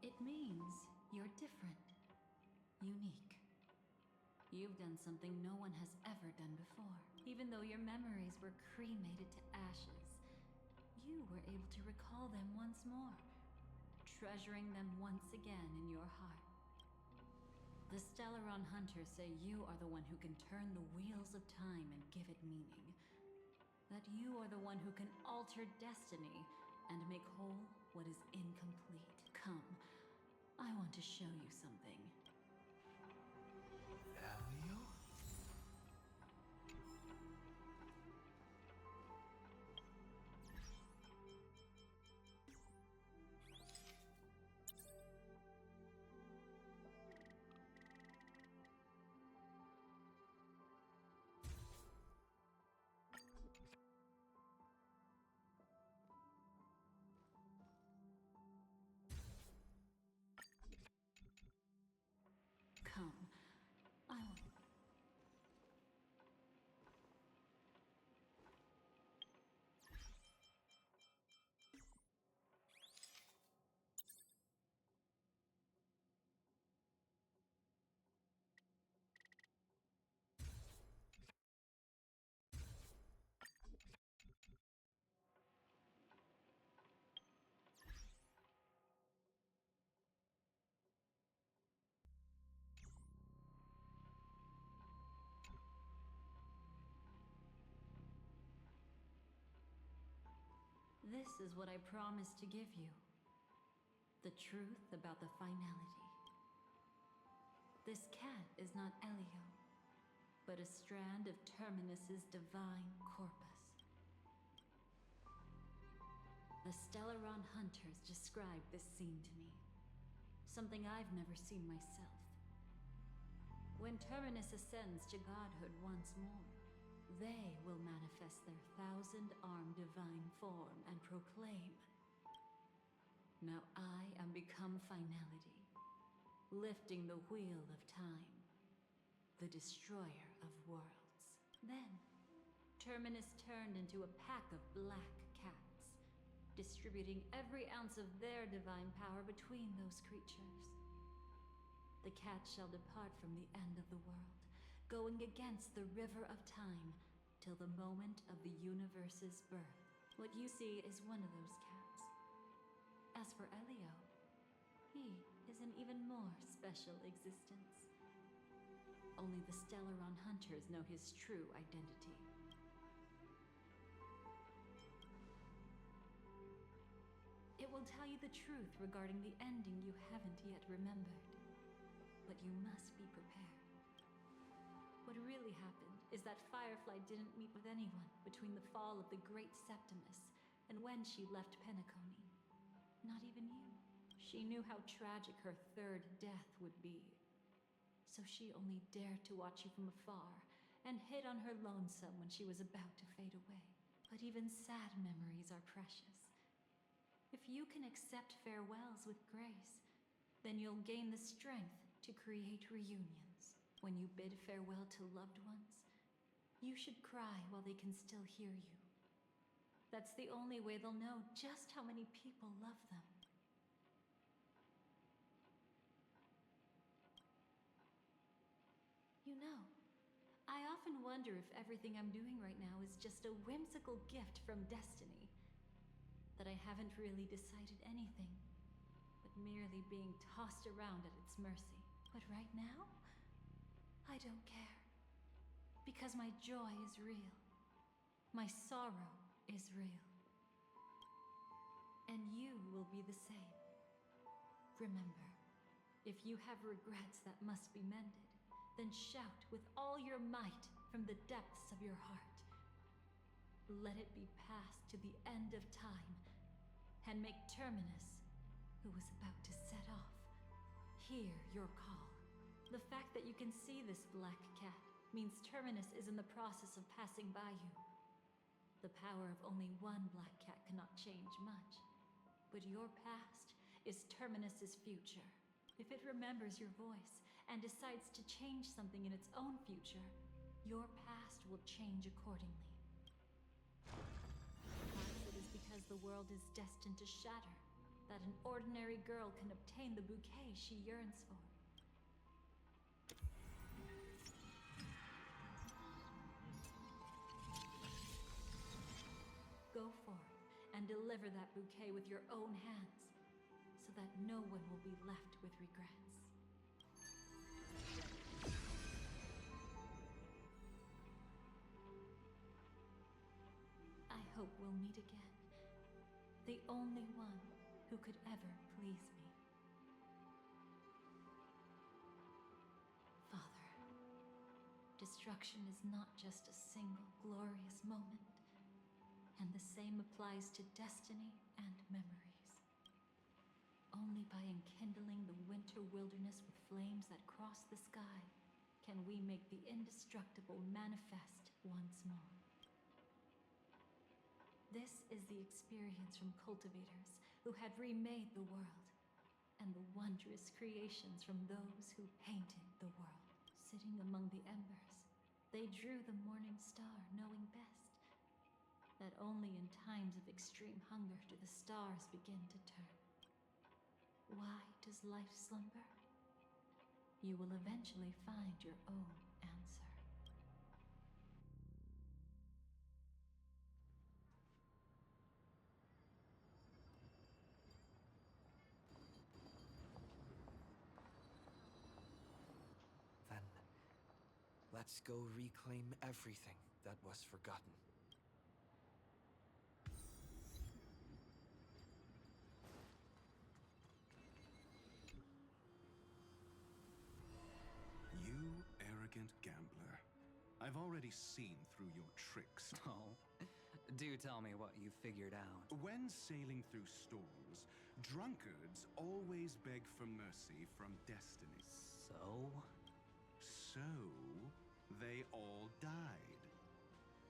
It means you're different, unique. You've done something no one has ever done before. Even though your memories were cremated to ashes, you were able to recall them once more, treasuring them once again in your heart. The Stellaron Hunters say you are the one who can turn the wheels of time and give it meaning. That you are the one who can alter destiny and make whole what is incomplete. Come, I want to show you something. Elio? Come, I want... This is what I promised to give you. The truth about the finality. This cat is not Elio, but a strand of Terminus's divine corpus. The Stellaron Hunters described this scene to me. Something I've never seen myself. When Terminus ascends to godhood once more, they will manifest their 1,000-armed divine form and proclaim, "Now I am become finality, lifting the wheel of time, the destroyer of worlds." Then, Terminus turned into a pack of black cats, distributing every ounce of their divine power between those creatures. The cats shall depart from the end of the world, going against the river of time till the moment of the universe's birth. What you see is one of those cats. As for Elio, he is an even more special existence. Only the Stellaron Hunters know his true identity. It will tell you the truth regarding the ending you haven't yet remembered. But you must be prepared. What really happened is that Firefly didn't meet with anyone between the fall of the Great Septimus and when she left Penacony. Not even you. She knew how tragic her third death would be. So she only dared to watch you from afar and hid on her lonesome when she was about to fade away. But even sad memories are precious. If you can accept farewells with grace, then you'll gain the strength to create reunions. When you bid farewell to loved ones, you should cry while they can still hear you. That's the only way they'll know just how many people love them. You know, I often wonder if everything I'm doing right now is just a whimsical gift from destiny. That I haven't really decided anything, but merely being tossed around at its mercy. But right now, I don't care. Because my joy is real. My sorrow is real. And you will be the same. Remember, if you have regrets that must be mended, then shout with all your might from the depths of your heart. Let it be passed to the end of time, and make Terminus, who is about to set off, hear your call. The fact that you can see this black cat means Terminus is in the process of passing by you. The power of only one black cat cannot change much, but your past is Terminus's future. If it remembers your voice and decides to change something in its own future, your past will change accordingly. Perhaps it is because the world is destined to shatter that an ordinary girl can obtain the bouquet she yearns for. Go forth and deliver that bouquet with your own hands, so that no one will be left with regrets. I hope we'll meet again. The only one who could ever please me. Father, destruction is not just a single glorious moment, and the same applies to destiny and memories. Only by enkindling the winter wilderness with flames that cross the sky can we make the indestructible manifest once more. This is the experience from cultivators who had remade the world, and the wondrous creations from those who painted the world. Sitting among the embers, they drew the morning star, knowing best that only in times of extreme hunger do the stars begin to turn. Why does life slumber? You will eventually find your own answer. Then, let's go reclaim everything that was forgotten. You arrogant gambler. I've already seen through your tricks. Oh, do tell me what you figured out. When sailing through storms, drunkards always beg for mercy from destiny. So? So, they all died.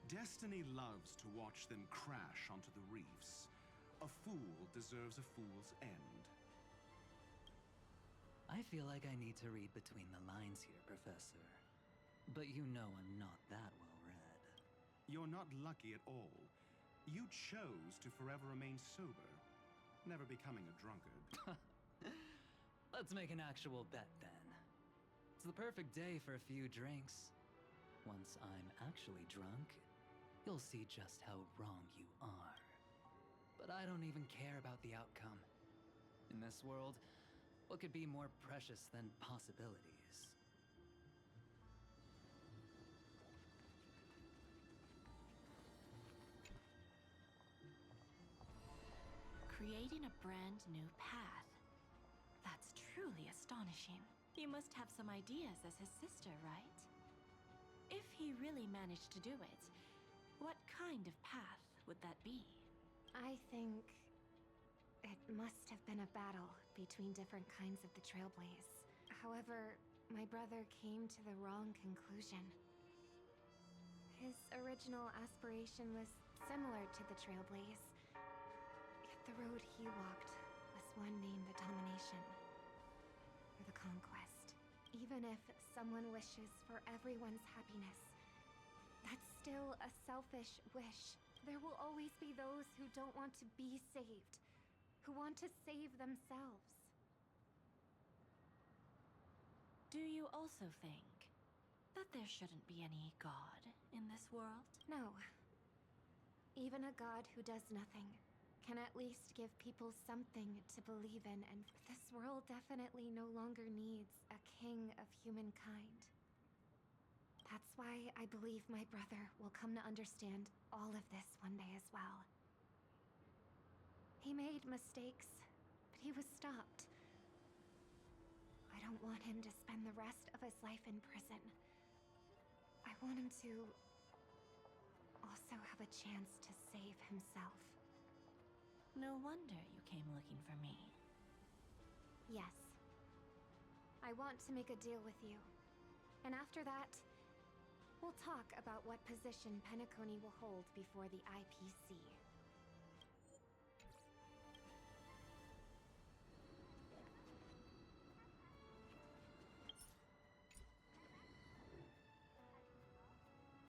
Destiny loves to watch them crash onto the reefs. A fool deserves a fool's end. I feel like I need to read between the lines here, Professor. But you know I'm not that well read. You're not lucky at all. You chose to forever remain sober, never becoming a drunkard. Let's make an actual bet then. It's the perfect day for a few drinks. Once I'm actually drunk, you'll see just how wrong you are. But I don't even care about the outcome. In this world, what could be more precious than possibilities? Creating a brand new path. That's truly astonishing. You must have some ideas as his sister, right? If he really managed to do it, what kind of path would that be? I think it must have been a battle between different kinds of the Trailblaze. However, my brother came to the wrong conclusion. His original aspiration was similar to the Trailblaze, yet the road he walked was one named the Domination, or the Conquest. Even if someone wishes for everyone's happiness, that's still a selfish wish. There will always be those who don't want to be saved, who want to save themselves. Do you also think that there shouldn't be any god in this world? No. Even a god who does nothing can at least give people something to believe in, and this world definitely no longer needs a king of humankind. That's why I believe my brother will come to understand all of this one day as well. He made mistakes, but he was stopped. I don't want him to spend the rest of his life in prison. I want him to also have a chance to save himself. No wonder you came looking for me. Yes. I want to make a deal with you. And after that, we'll talk about what position Penacony will hold before the IPC.